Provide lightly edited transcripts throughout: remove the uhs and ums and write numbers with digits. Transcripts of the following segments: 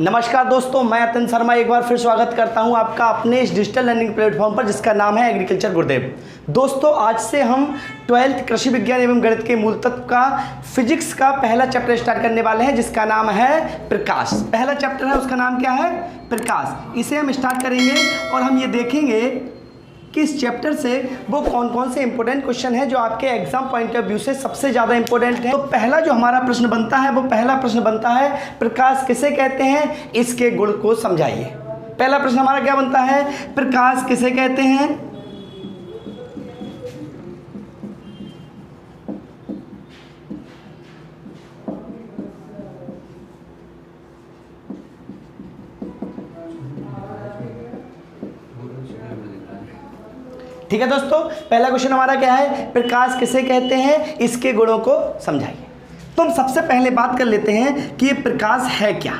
नमस्कार दोस्तों, मैं अतन शर्मा एक बार फिर स्वागत करता हूं आपका अपने इस डिजिटल लर्निंग प्लेटफॉर्म पर जिसका नाम है एग्रीकल्चर गुरुदेव। दोस्तों, आज से हम 12th कृषि विज्ञान एवं गणित के मूल तत्व का फिजिक्स का पहला चैप्टर स्टार्ट करने वाले हैं जिसका नाम है प्रकाश। पहला चैप्टर है, उसका नाम क्या है? प्रकाश। इसे हम स्टार्ट करेंगे और हम ये देखेंगे कि इस चैप्टर से वो कौन कौन से इंपॉर्टेंट क्वेश्चन है जो आपके एग्जाम पॉइंट ऑफ व्यू से सबसे ज़्यादा इंपॉर्टेंट है। तो पहला जो हमारा प्रश्न बनता है वो पहला प्रश्न बनता है, प्रकाश किसे कहते हैं, इसके गुण को समझाइए। पहला प्रश्न हमारा क्या बनता है? प्रकाश किसे कहते हैं? ठीक है दोस्तों, पहला क्वेश्चन हमारा क्या है? प्रकाश किसे कहते हैं, इसके गुणों को समझाइए। तो हम सबसे पहले बात कर लेते हैं कि ये प्रकाश है क्या।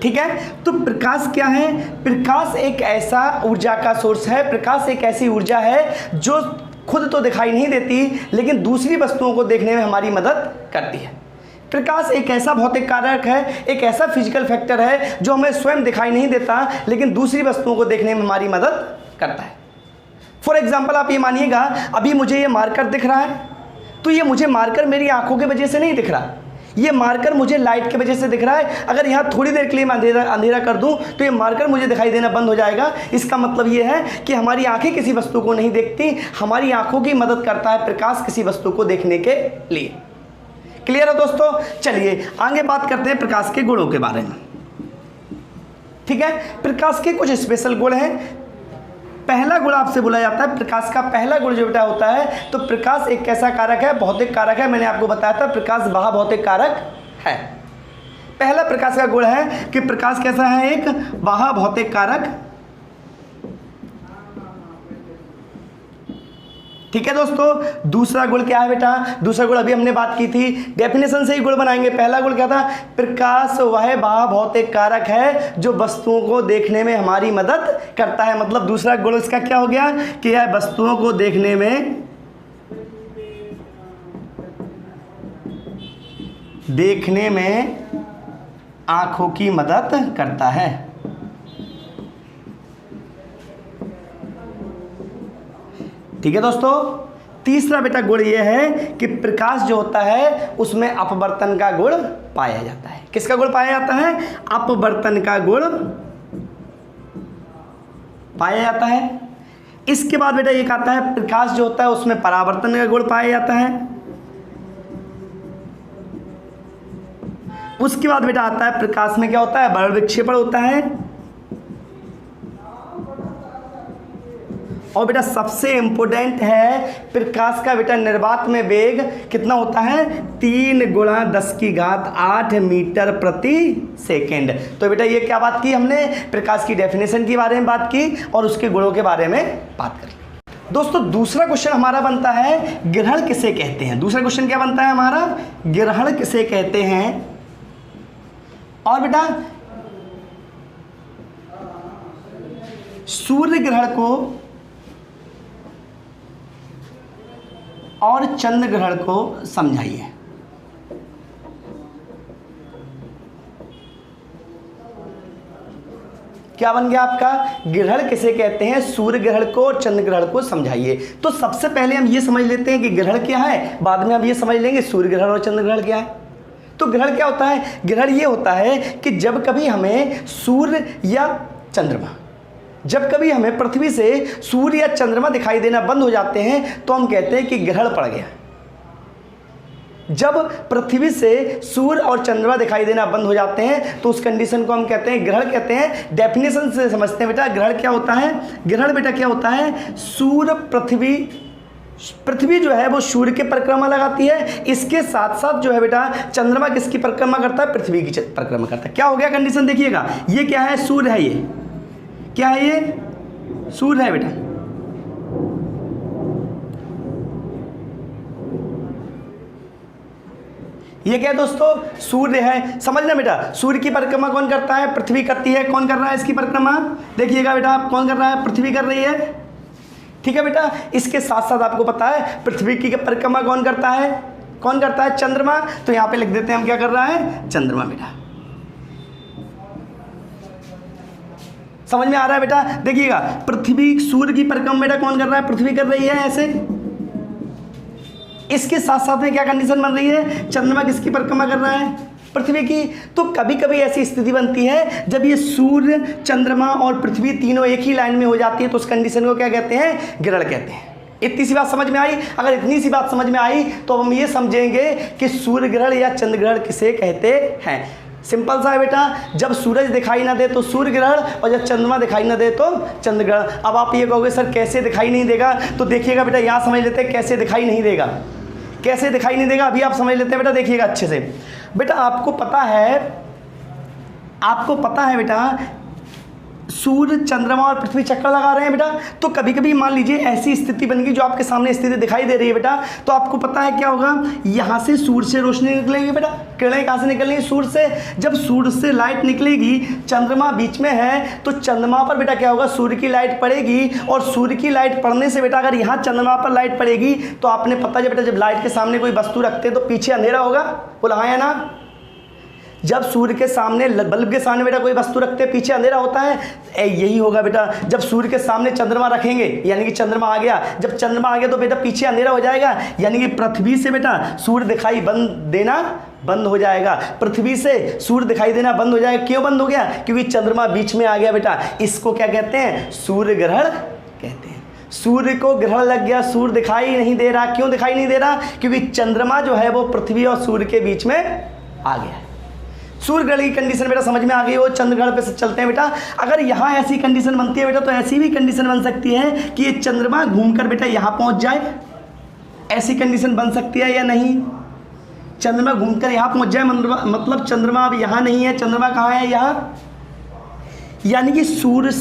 ठीक है, तो प्रकाश क्या है? प्रकाश एक ऐसा ऊर्जा का सोर्स है, प्रकाश एक ऐसी ऊर्जा है जो खुद तो दिखाई नहीं देती लेकिन दूसरी वस्तुओं को देखने में हमारी मदद करती है। प्रकाश एक ऐसा भौतिक कारक है, एक ऐसा फिजिकल फैक्टर है जो हमें स्वयं दिखाई नहीं देता लेकिन दूसरी वस्तुओं को देखने में हमारी मदद करता है। फॉर एग्जाम्पल आप ये मानिएगा, अभी मुझे ये मार्कर दिख रहा है, तो ये मुझे मार्कर मेरी आंखों की वजह से नहीं दिख रहा, ये मार्कर मुझे लाइट की वजह से दिख रहा है। अगर यहाँ थोड़ी देर के लिए मैं अंधेरा कर दूं तो ये मार्कर मुझे दिखाई देना बंद हो जाएगा। इसका मतलब ये है कि हमारी आंखें किसी वस्तु को नहीं देखती, हमारी आंखों की मदद करता है प्रकाश किसी वस्तु को देखने के लिए। क्लियर है दोस्तों? चलिए आगे बात करते हैं प्रकाश के गुणों के बारे में। ठीक है, प्रकाश के कुछ स्पेशल गुण हैं। पहला गुण आपसे बोला जाता है, प्रकाश का पहला गुण जो बेटा होता है, तो प्रकाश एक कैसा कारक है? भौतिक कारक है। मैंने आपको बताया था प्रकाश महाभौतिक कारक है। पहला प्रकाश का गुण है कि प्रकाश कैसा है? एक महाभौतिक कारक। ठीक है दोस्तों, दूसरा गुण क्या है बेटा? दूसरा गुण अभी हमने बात की थी, डेफिनेशन से ही गुण बनाएंगे। पहला गुण क्या था? प्रकाश वह महाभौतिक कारक है जो वस्तुओं को देखने में हमारी मदद करता है। मतलब दूसरा गुण इसका क्या हो गया कि यह वस्तुओं को देखने में आंखों की मदद करता है। ठीक है दोस्तों, तीसरा बेटा गुण ये है कि प्रकाश जो होता है उसमें अपवर्तन का गुण पाया जाता है। किसका गुण पाया जाता है? अपवर्तन का गुण पाया जाता है। इसके बाद बेटा एक आता है, प्रकाश जो होता है उसमें परावर्तन का गुण पाया जाता है। उसके बाद बेटा आता है, प्रकाश में क्या होता है? बल विक्षेपण होता है। और बेटा सबसे इंपॉर्टेंट है, प्रकाश का बेटा निर्वात में वेग कितना होता है? 3 × 10⁸ मीटर प्रति सेकेंड। तो बेटा ये क्या बात की हमने? प्रकाश की डेफिनेशन के बारे में बात की और उसके गुणों के बारे में बात करी। दोस्तों दूसरा क्वेश्चन हमारा बनता है, ग्रहण किसे कहते हैं? दूसरा क्वेश्चन क्या बनता है हमारा? ग्रहण किसे कहते हैं? और बेटा सूर्य ग्रहण को और चंद्र ग्रहण को समझाइए। क्या बन गया आपका? ग्रहण किसे कहते हैं, सूर्य ग्रहण को और चंद्र ग्रहण को समझाइए। तो सबसे पहले हम ये समझ लेते हैं कि ग्रहण क्या है, बाद में हम ये समझ लेंगे सूर्य ग्रहण और चंद्र ग्रहण क्या है। तो ग्रहण क्या होता है? ग्रहण ये होता है कि जब कभी हमें सूर्य या चंद्रमा, जब कभी हमें पृथ्वी से सूर्य या चंद्रमा दिखाई देना बंद हो जाते हैं तो हम कहते हैं कि ग्रहण पड़ गया। जब पृथ्वी से सूर्य और चंद्रमा दिखाई देना बंद हो जाते हैं तो उस कंडीशन को हम कहते हैं ग्रहण कहते हैं। डेफिनेशन से समझते हैं बेटा, ग्रहण क्या होता है? ग्रहण बेटा क्या होता है? सूर्य पृथ्वी जो है वो सूर्य की परिक्रमा लगाती है, इसके साथ साथ जो है बेटा चंद्रमा किसकी परिक्रमा करता है? पृथ्वी की परिक्रमा करता है। क्या हो गया कंडीशन? देखिएगा, ये क्या है? सूर्य है। ये क्या है? ये सूर्य है बेटा। ये क्या है दोस्तों? सूर्य है। समझना बेटा, सूर्य की परिक्रमा कौन करता है? पृथ्वी करती है। कौन कर रहा है इसकी परिक्रमा? देखिएगा बेटा, आप कौन कर रहा है? पृथ्वी कर रही है। ठीक है बेटा, इसके साथ साथ आपको पता है पृथ्वी की परिक्रमा कौन करता है? कौन करता है? चंद्रमा। तो यहाँ पे लिख देते हैं हम क्या कर रहा है? चंद्रमा बेटा। समझ में आ रहा है बेटा? देखिएगा, पृथ्वी सूर्य की परिक्रमा बेटा कौन कर रहा है? पृथ्वी कर रही है ऐसे। इसके साथ साथ में क्या कंडीशन बन रही है? चंद्रमा किसकी परिक्रमा कर रहा है? पृथ्वी की। तो कभी कभी ऐसी स्थिति बनती है जब ये सूर्य, चंद्रमा और पृथ्वी तीनों एक ही लाइन में हो जाती है, तो उस कंडीशन को क्या कहते हैं? ग्रहण कहते हैं। इतनी सी बात समझ में आई? अगर इतनी सी बात समझ में आई तो हम ये समझेंगे कि सूर्य ग्रहण या चंद्र ग्रहण किसे कहते हैं। सिंपल सा है बेटा, जब सूरज दिखाई ना दे तो सूर्य ग्रहण, और जब चंद्रमा दिखाई ना दे तो चंद्र ग्रहण। अब आप ये कहोगे सर कैसे दिखाई नहीं देगा? तो देखिएगा बेटा, यहाँ समझ लेते हैं कैसे दिखाई नहीं देगा। कैसे दिखाई नहीं देगा अभी आप समझ लेते हैं बेटा, देखिएगा अच्छे से। बेटा आपको पता है बेटा, सूर्य, चंद्रमा और पृथ्वी चक्कर लगा रहे हैं बेटा। तो कभी कभी मान लीजिए ऐसी स्थिति बन गई, जो आपके सामने स्थिति दिखाई दे रही है बेटा, तो आपको पता है क्या होगा? यहाँ से सूर्य से रोशनी निकलेगी बेटा। किरणें कहाँ से निकलेंगी? सूर्य से। जब सूर्य से लाइट निकलेगी, चंद्रमा बीच में है, तो चंद्रमा पर बेटा क्या होगा? सूर्य की लाइट पड़ेगी, और सूर्य की लाइट पड़ने से बेटा अगर यहाँ चंद्रमा पर लाइट पड़ेगी, तो आपने पता है बेटा, जब लाइट के सामने कोई वस्तु रखते हैं तो पीछे अंधेरा होगा, बोला हाँ या ना? जब सूर्य के सामने, बल्ब के सामने बेटा कोई वस्तु रखते हैं, पीछे अंधेरा होता है। यही होगा बेटा, जब सूर्य के सामने चंद्रमा रखेंगे, यानी कि चंद्रमा आ गया, जब चंद्रमा आ गया तो बेटा पीछे अंधेरा हो जाएगा, यानी कि पृथ्वी से बेटा सूर्य दिखाई देना बंद हो जाएगा। पृथ्वी से सूर्य दिखाई देना बंद हो जाएगा। क्यों बंद हो गया? क्योंकि चंद्रमा बीच में आ गया बेटा। इसको क्या कहते हैं? सूर्य ग्रहण कहते हैं। सूर्य को ग्रहण लग गया, सूर्य दिखाई नहीं दे रहा। क्यों दिखाई नहीं दे रहा? क्योंकि चंद्रमा जो है वो पृथ्वी और सूर्य के बीच में आ गया है। सूर्य ग्रहण की कंडीशन बेटा समझ में आ गई। वो चंद्र ग्रहण पे से चलते हैं बेटा। अगर यहाँ ऐसी कंडीशन बनती है बेटा, तो ऐसी भी कंडीशन बन सकती है कि ये चंद्रमा घूमकर बेटा यहाँ पहुँच जाए। ऐसी कंडीशन बन सकती है या नहीं? चंद्रमा घूमकर यहाँ पहुँच जाए, मतलब चंद्रमा अब यहाँ नहीं है। चंद्रमा कहाँ है? यहाँ। यानी कि सूर्य,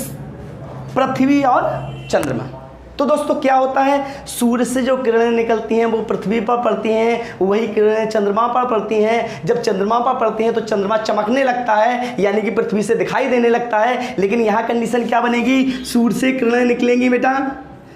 पृथ्वी और चंद्रमा। तो दोस्तों क्या होता है? सूर्य से जो किरणें निकलती हैं वो पृथ्वी पर पड़ती हैं, वही किरणें चंद्रमा पर पड़ती हैं। जब चंद्रमा पर पड़ती हैं तो चंद्रमा चमकने लगता है, यानी कि पृथ्वी से दिखाई देने लगता है। लेकिन यहाँ कंडीशन क्या बनेगी? सूर्य से किरणें निकलेंगी बेटा,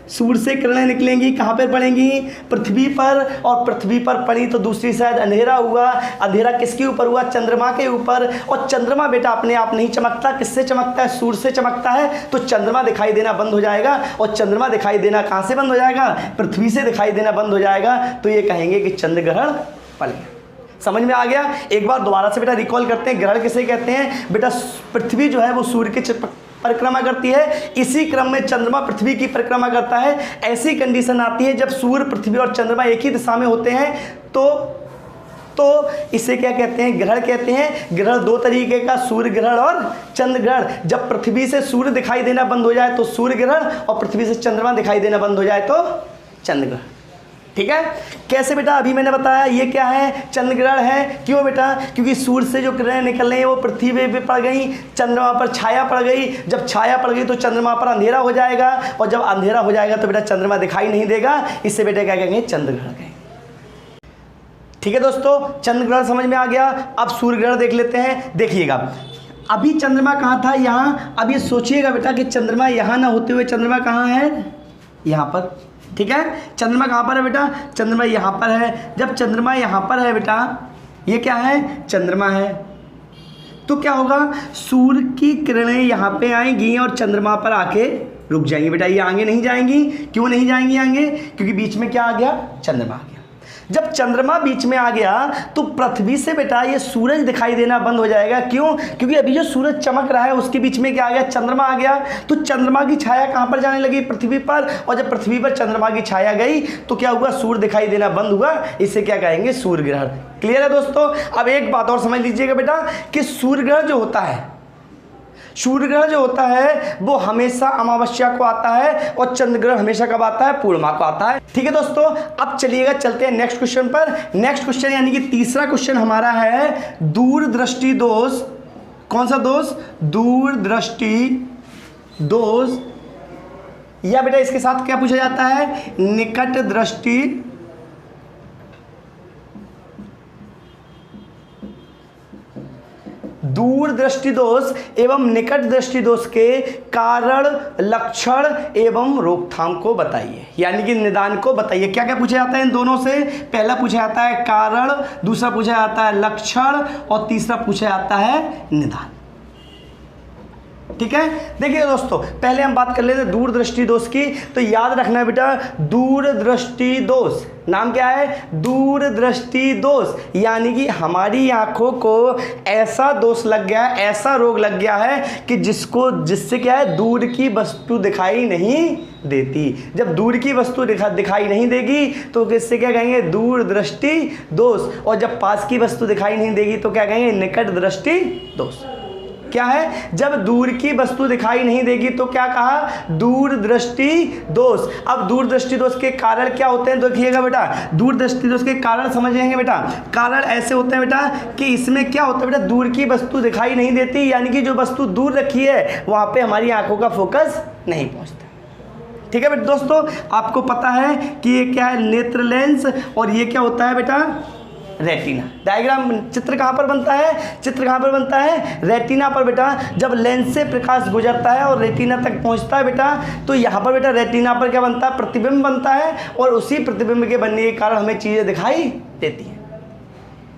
सूर्य से किरणें निकलेंगी, कहाँ पर पड़ेंगी? पृथ्वी पर। और पृथ्वी पर पड़ी तो दूसरी साइड अंधेरा हुआ। अंधेरा किसके ऊपर हुआ? चंद्रमा के ऊपर। और चंद्रमा बेटा अपने आप नहीं चमकता, किससे चमकता है? सूर्य से चमकता है। तो चंद्रमा दिखाई देना बंद हो जाएगा। और चंद्रमा दिखाई देना कहाँ से बंद हो जाएगा? पृथ्वी से दिखाई देना बंद हो जाएगा। तो ये कहेंगे कि चंद्र ग्रहण पड़ गया। समझ में आ गया? एक बार दोबारा से बेटा रिकॉल करते हैं। ग्रहण किसे कहते हैं? बेटा पृथ्वी जो है वो सूर्य के परिक्रमा करती है, इसी क्रम में चंद्रमा पृथ्वी की परिक्रमा करता है। ऐसी कंडीशन आती है जब सूर्य, पृथ्वी और चंद्रमा एक ही दिशा में होते हैं, तो इसे क्या कहते हैं? ग्रहण कहते हैं। ग्रहण दो तरीके का, सूर्य ग्रहण और चंद्र ग्रहण। जब पृथ्वी से सूर्य दिखाई देना बंद हो जाए तो सूर्य ग्रहण, और पृथ्वी से चंद्रमा दिखाई देना बंद हो जाए तो चंद्र ग्रहण। ठीक है? कैसे बेटा? अभी मैंने बताया ये क्या है? चंद्र ग्रहण है। क्यों बेटा? क्योंकि सूर्य से जो किरणें निकल रही हैं वो पृथ्वी पे पड़ गई, चंद्रमा पर छाया पड़ गई। जब छाया पड़ गई तो चंद्रमा पर अंधेरा हो जाएगा, और जब अंधेरा हो जाएगा तो बेटा चंद्रमा दिखाई नहीं देगा। इससे बेटा क्या कहेंगे? चंद्र ग्रहण कहेंगे। ठीक है दोस्तों, चंद्र ग्रहण समझ में आ गया। अब सूर्य ग्रहण देख लेते हैं। देखिएगा, अभी चंद्रमा कहाँ था? यहाँ। अब ये सोचिएगा बेटा कि चंद्रमा यहाँ ना होते हुए चंद्रमा कहाँ है? यहाँ पर। ठीक है? चंद्रमा कहाँ पर है बेटा? चंद्रमा यहाँ पर है। जब चंद्रमा यहाँ पर है बेटा, ये क्या है? चंद्रमा है। तो क्या होगा? सूर्य की किरणें यहाँ पे आएंगी और चंद्रमा पर आके रुक जाएंगी बेटा। ये आगे नहीं जाएंगी। क्यों नहीं जाएंगी आगे? क्योंकि बीच में क्या आ गया? चंद्रमा आ गया। जब चंद्रमा बीच में आ गया तो पृथ्वी से बेटा ये सूरज दिखाई देना बंद हो जाएगा। क्यों? क्योंकि अभी जो सूरज चमक रहा है उसके बीच में क्या आ गया? चंद्रमा आ गया। तो चंद्रमा की छाया कहाँ पर जाने लगी? पृथ्वी पर। और जब पृथ्वी पर चंद्रमा की छाया गई तो क्या हुआ? सूर्य दिखाई देना बंद हुआ। इसे क्या कहेंगे? सूर्य ग्रहण। क्लियर है दोस्तों? अब एक बात और समझ लीजिएगा बेटा कि सूर्य ग्रहण जो होता है, सूर्य ग्रहण जो होता है वो हमेशा अमावस्या को आता है, और चंद्र ग्रहण हमेशा कब आता है? पूर्णिमा को आता है। ठीक है दोस्तों, अब चलिएगा चलते हैं नेक्स्ट क्वेश्चन पर। नेक्स्ट क्वेश्चन यानी कि तीसरा क्वेश्चन हमारा है दूरदृष्टि दोष। कौन सा दोष? दूरदृष्टि दोष, या बेटा इसके साथ क्या पूछा जाता है? निकट दृष्टि दूर दृष्टि दोष एवं निकट दृष्टि दोष के कारण, लक्षण एवं रोकथाम को बताइए, यानी कि निदान को बताइए। क्या क्या पूछा जाता है इन दोनों से? पहला पूछा जाता है कारण, दूसरा पूछा जाता है लक्षण, और तीसरा पूछा जाता है निदान। ठीक है। देखिए दोस्तों, पहले हम बात कर लेते हैं दूरदृष्टि दोष की। तो याद रखना है बेटा, दूरदृष्टि दोष नाम क्या है? दूरदृष्टि दोष, यानी कि हमारी आंखों को ऐसा दोष लग गया है, ऐसा रोग लग गया है कि जिससे क्या है, दूर की वस्तु दिखाई नहीं देती। जब दूर की वस्तु दिखाई नहीं देगी तो किससे क्या कहेंगे? दूरदृष्टि दोष। और जब पास की वस्तु दिखाई नहीं देगी तो क्या कहेंगे? निकट दृष्टि दोष। क्या है? जब दूर की वस्तु दिखाई नहीं देगी तो क्या कहा? दूरदृष्टि दोष। अब दूरदृष्टि दोष के कारण क्या होते हैं देखिएगा बेटा, दूरदृष्टि दोष के कारण समझेंगे बेटा। कारण ऐसे होते हैं बेटा कि इसमें क्या होता है बेटा, दूर की वस्तु दिखाई नहीं देती, यानी कि जो वस्तु दूर रखी है वहां पे हमारी आंखों का फोकस नहीं पहुंचता। ठीक है बेटा दोस्तों, आपको पता है कि ये क्या है? नेत्र लेंस। और ये क्या होता है बेटा? रेटिना। डायग्राम चित्र कहाँ पर बनता है? चित्र कहाँ पर बनता है? रेटिना पर बेटा। जब लेंस से प्रकाश गुजरता है और रेटिना तक पहुँचता है बेटा, तो यहाँ पर बेटा रेटिना पर क्या बनता है? प्रतिबिंब बनता है, और उसी प्रतिबिंब के बनने के कारण हमें चीज़ें दिखाई देती हैं।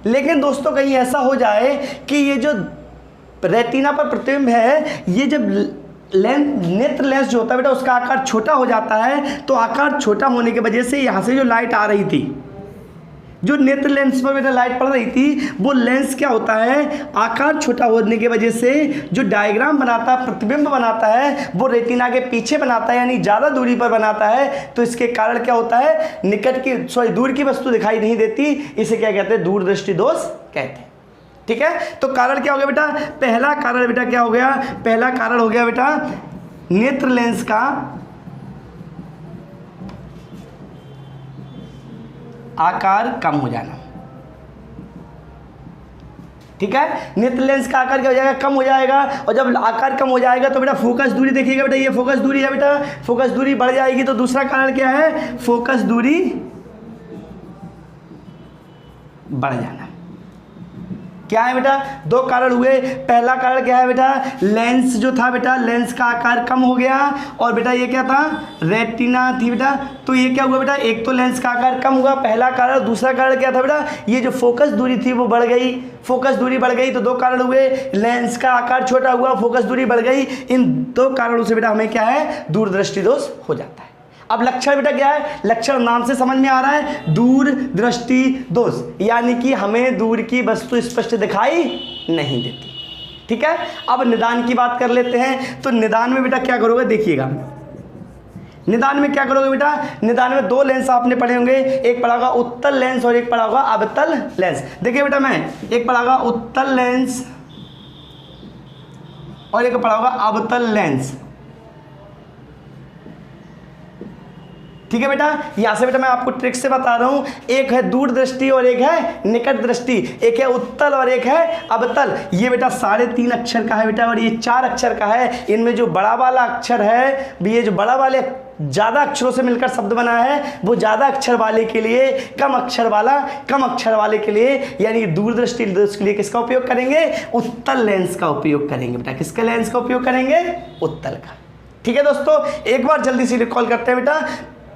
लेकिन दोस्तों कहीं ऐसा हो जाए कि ये जो रेटिना पर प्रतिबिंब है, ये जब नेत्र लेंस जो होता है बेटा उसका आकार छोटा हो जाता है, तो आकार छोटा होने की वजह से यहाँ से जो लाइट आ रही थी, जो नेत्र लेंस पर बेटा लाइट पड़ रही थी, वो लेंस क्या होता है? आकार छोटा होने की वजह से जो डायग्राम बनाता है, प्रतिबिंब बनाता है, वो रेटिना के पीछे बनाता है, यानी ज़्यादा दूरी पर बनाता है। तो इसके कारण क्या होता है? दूर की वस्तु दिखाई नहीं देती। इसे क्या कहते हैं? दूरदृष्टि दोष कहते हैं। ठीक है। तो कारण क्या हो गया बेटा? पहला कारण बेटा क्या हो गया? पहला कारण हो गया बेटा नेत्र लेंस का आकार कम हो जाना। ठीक है। नेत्र लेंस का आकार क्या हो जाएगा? कम हो जाएगा। और जब आकार कम हो जाएगा तो बेटा फोकस दूरी देखिएगा बेटा, ये फोकस दूरी है बेटा, फोकस दूरी बढ़ जाएगी। तो दूसरा कारण क्या है? फोकस दूरी बढ़ जाना। क्या है बेटा? दो कारण हुए। पहला कारण क्या है बेटा? लेंस जो था बेटा, लेंस का आकार कम हो गया। और बेटा ये क्या था? रेटिना थी बेटा। तो ये क्या हुआ बेटा? एक तो लेंस का आकार कम हुआ, पहला कारण। दूसरा कारण क्या था बेटा? ये जो फोकस दूरी थी वो बढ़ गई। फोकस दूरी बढ़ गई तो दो कारण हुए, लेंस का आकार छोटा हुआ, फोकस दूरी बढ़ गई। इन दो कारणों से बेटा हमें क्या है? दूरदृष्टि दोष हो जाता है। अब लक्षण बेटा क्या है? लक्षण नाम से समझ में आ रहा है, दूरदृष्टि दोष, यानी कि हमें दूर की वस्तु स्पष्ट दिखाई नहीं देती। ठीक है। अब निदान की बात कर लेते हैं। तो निदान में बेटा क्या करोगे? देखिएगा, निदान में क्या करोगे बेटा? निदान में दो लेंस आपने पढ़े होंगे, एक पढ़ा होगा उत्तल लेंस और एक पढ़ा होगा अवतल लेंस। देखिए बेटा, मैं एक पढ़ा होगा उत्तल लेंस और एक पढ़ा होगा अवतल लेंस। ठीक है बेटा। यहाँ से बेटा मैं आपको ट्रिक से बता रहा हूँ, एक है दूरदृष्टि और एक है निकट दृष्टि, एक है उत्तल और एक है अवतल। ये बेटा 3.5 अक्षर का है बेटा, और ये 4 अक्षर का है। इनमें जो बड़ा वाला अक्षर है, ये जो बड़ा वाले ज़्यादा अक्षरों से मिलकर शब्द बना है, वो ज़्यादा अक्षर वाले के लिए, कम अक्षर वाले के लिए, यानी दूरदृष्टि के लिए किसका उपयोग करेंगे? उत्तल लेंस का उपयोग करेंगे बेटा। किसका लेंस का उपयोग करेंगे? उत्तल का। ठीक है दोस्तों, एक बार जल्दी से रिकॉल करते हैं बेटा।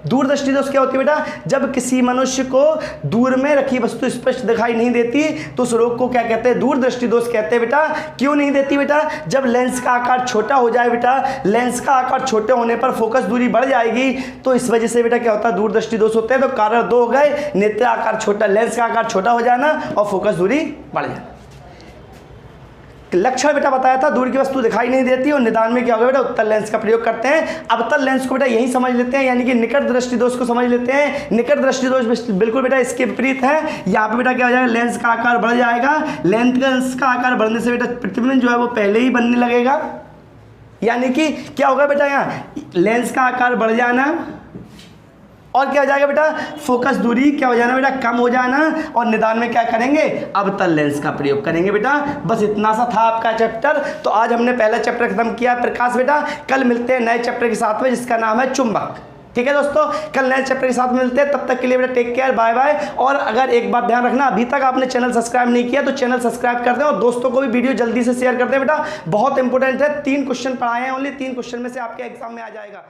दूरदृष्टि दोष क्या होती है बेटा? जब किसी मनुष्य को दूर में रखी वस्तु स्पष्ट दिखाई नहीं देती तो उस रोग को क्या कहते हैं? दूरदृष्टि दोष कहते हैं बेटा। क्यों नहीं देती बेटा? जब लेंस का आकार छोटा हो जाए बेटा, लेंस का आकार छोटे होने पर फोकस दूरी बढ़ जाएगी, तो इस वजह से बेटा क्या होता है? दूरदृष्टि दोष होते हैं। तो कारण दो हो गए, नेत्र आकार छोटा, लेंस का आकार छोटा हो जाना और फोकस दूरी बढ़ जाना। लक्षण बेटा बताया था, दूर की वस्तु दिखाई नहीं देती। और निदान में क्या होगा बेटा? उत्तल लेंस का प्रयोग करते हैं। अवतल लेंस को बेटा यही समझ लेते हैं, यानी कि निकट दृष्टि दोष को समझ लेते हैं। निकट दृष्टि दोष बिल्कुल बेटा इसके विपरीत है। यहाँ पे बेटा क्या हो जाएगा? लेंस का आकार बढ़ जाएगा। लेंस का आकार बढ़ने से बेटा प्रतिबिंब जो है वो पहले ही बनने लगेगा, यानी कि क्या होगा बेटा? यहाँ लेंस का आकार बढ़ जाना और क्या हो जाएगा बेटा? फोकस दूरी क्या हो जाना बेटा? कम हो जाना। और निदान में क्या करेंगे? अवतल लेंस का प्रयोग करेंगे बेटा। बस इतना सा था आपका चैप्टर। तो आज हमने पहला चैप्टर खत्म किया प्रकाश बेटा। कल मिलते हैं नए चैप्टर के साथ में, जिसका नाम है चुंबक। ठीक है दोस्तों, कल नए चैप्टर के साथ मिलते हैं। तब तक के लिए बेटा टेक केयर, बाय बाय। और अगर एक बात ध्यान रखना, अभी तक आपने चैनल सब्सक्राइब नहीं किया तो चैनल सब्सक्राइब कर दें और दोस्तों को भी वीडियो जल्दी से शेयर कर दें बेटा। बहुत इंपॉर्टेंट है, 3 क्वेश्चन पढ़ाए हैं, ओनली 3 क्वेश्चन में से आपके एग्जाम में आ जाएगा।